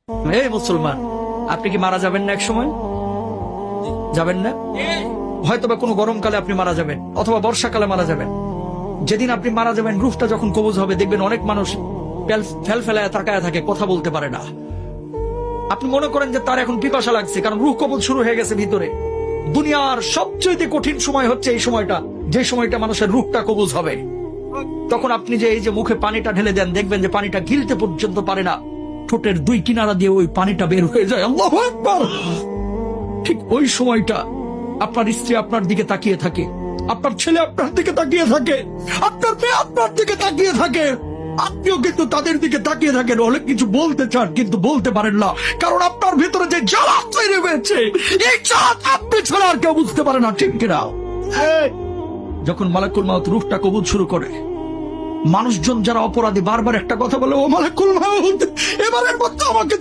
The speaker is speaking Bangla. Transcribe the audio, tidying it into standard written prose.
এই মুসলমান, আপনি কি মারা যাবেন না এক সময়? যাবেন না? হয়তোবা কোনো গরমকালে আপনি মারা যাবেন, অথবা বর্ষাকালে মারা যাবেন। যেদিন আপনি মারা যাবেন, রূহটা যখন কবজ হবে, দেখবেন অনেক মানুষ ফেল ফেলায় তাকায় থাকে, কথা বলতে পারে না। আপনি মনে করেন যে তার এখন পিপাসা লাগছে, কারণ রূহ কবজ শুরু হয়ে গেছে ভিতরে। দুনিয়ার সবচেয়ে কঠিন সময় হচ্ছে এই সময়টা, যে সময়টা মানুষের রূহটা কবজ হবে। তখন আপনি যে এই যে মুখে পানিটা ঢেলে দেন, দেখবেন যে পানিটা গিলতে পর্যন্ত পারে না, ঠোঁটের দুই কিনারা দিয়ে ওই পানিটা বের হয়ে যায়। আল্লাহু আকবার। ঠিক ওই সময়টা আপনার স্ত্রী আপনার দিকে তাকিয়ে থাকে, আপনার ছেলে আপনার দিকে তাকিয়ে থাকে, আপনার মেয়ে আপনার দিকে তাকিয়ে থাকে, আপনিও কিন্তু তাদের দিকে তাকিয়ে থাকেন। অনেক কিছু বলতে চান কিন্তু বলতে পারেন না, কারণ আপনার ভিতরে যে জ্বালা তৈরি হয়েছে, এই জ্বালা আপনি ছাড়া আর কেউ বুঝতে পারে না, ঠিক কিনা? যখন মালাকুল মাউত রূহটা কবুল শুরু করে, মানুষজন যারা অপরাধী বারবার একটা কথা বলে, ও মালাকুল মাউত, এবারের মধ্যে আমাকে